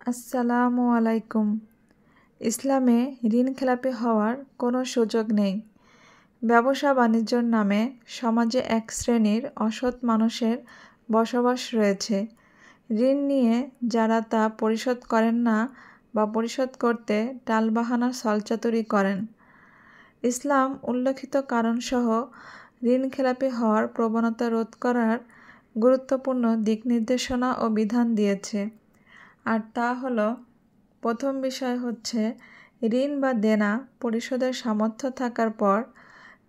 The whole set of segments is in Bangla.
আসসালামু আলাইকুম। ইসলামে ঋণখেলাপি হওয়ার কোনো সুযোগ নেই। ব্যবসা বাণিজ্যর নামে সমাজে এক শ্রেণীর অসৎ মানুষের বসবাস রয়েছে। ঋণ নিয়ে যারা তা পরিশোধ করেন না বা পরিশোধ করতে টালবাহানার ছলচাতুরি করেন। ইসলাম উল্লেখিত কারণসহ ঋণখেলাপি হওয়ার প্রবণতা রোধ করার গুরুত্বপূর্ণ দিক নির্দেশনা ও বিধান দিয়েছে। আর তা হলো, প্রথম বিষয় হচ্ছে ঋণ বা দেনা পরিশোধের সামর্থ্য থাকার পর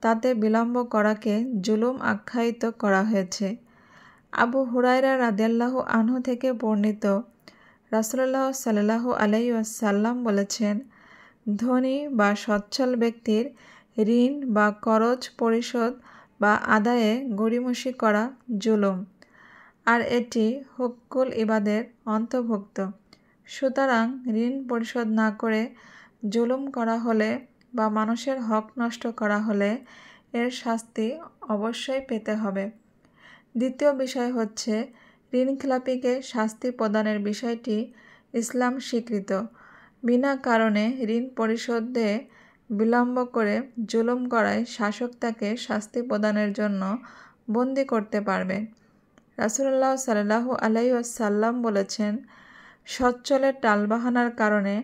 তাতে বিলম্ব করাকে জুলুম আখ্যায়িত করা হয়েছে। আবু হুরায়রা রাদিয়াল্লাহু আনহু থেকে বর্ণিত, রাসূলুল্লাহ সাল্লাল্লাহু আলাইহি ওয়াসাল্লাম বলেছেন, ধনী বা সচ্ছল ব্যক্তির ঋণ বা করজ পরিশোধ বা আদায়ে গড়িমসি করা জুলুম, আর এটি হুকুকুল ইবাদের অন্তর্ভুক্ত। সুতরাং ঋণ পরিশোধ না করে জুলুম করা হলে বা মানুষের হক নষ্ট করা হলে এর শাস্তি অবশ্যই পেতে হবে। দ্বিতীয় বিষয় হচ্ছে ঋণখেলাপিকে শাস্তি প্রদানের বিষয়টি ইসলাম স্বীকৃত। বিনা কারণে ঋণ পরিশোধে বিলম্ব করে জুলুম করায় শাসক তাকে শাস্তি প্রদানের জন্য বন্দী করতে পারবে। রাসূলুল্লাহ সাল্লাল্লাহু আলাইহি ওয়াসাল্লাম বলেছেন, সচ্ছলের টালবাহানার কারণে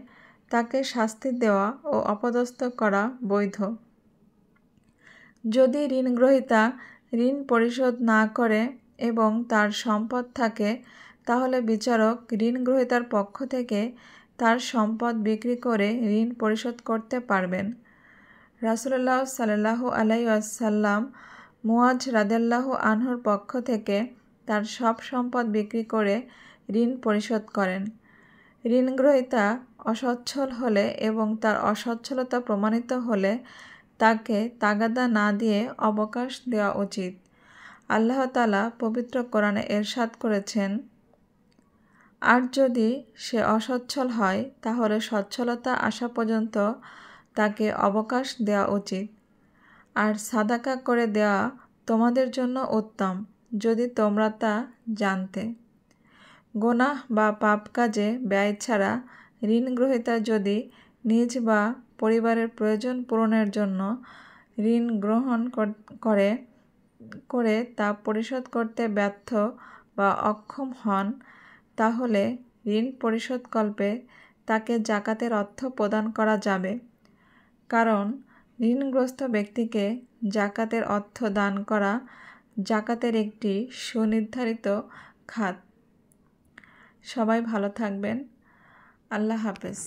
তাকে শাস্তি দেওয়া ও অপদস্থ করা বৈধ। যদি ঋণগ্রহীতা ঋণ পরিশোধ না করে এবং তার সম্পদ থাকে, তাহলে বিচারক ঋণগ্রহীতার পক্ষ থেকে তার সম্পদ বিক্রি করে ঋণ পরিশোধ করতে পারবেন। রাসূলুল্লাহ সাল্লাল্লাহু আলাইহি ওয়াসাল্লাম মুয়াজ রাদিয়াল্লাহু আনহুর পক্ষ থেকে তার সব সম্পদ বিক্রি করে ঋণ পরিশোধ করেন। ঋণগ্রহীতা অসচ্ছল হলে এবং তার অসচ্ছলতা প্রমাণিত হলে তাকে তাগাদা না দিয়ে অবকাশ দেওয়া উচিত। আল্লাহ তাআলা পবিত্র কোরআনে ইরশাদ করেছেন, আর যদি সে অসচ্ছল হয় তাহলে সচ্ছলতা আসা পর্যন্ত তাকে অবকাশ দেওয়া উচিত। আর সাদাকা করে দেওয়া তোমাদের জন্য উত্তম, যদি তোমরা তা জানতে। গুনাহ বা পাপ কাজে ব্যয় ছাড়া ঋণগ্রহীতা যদি নিজ বা পরিবারের প্রয়োজন পূরণের জন্য ঋণ গ্রহণ করে তা পরিশোধ করতে ব্যর্থ বা অক্ষম হন, তাহলে ঋণ পরিশোধকল্পে তাকে যাকাতের অর্থ প্রদান করা যাবে। কারণ ঋণগ্রস্ত ব্যক্তিকে যাকাতের অর্থ দান করা যাকাতের একটি সুনির্ধারিত খাত। সবাই ভালো থাকবেন। আল্লাহ হাফেজ।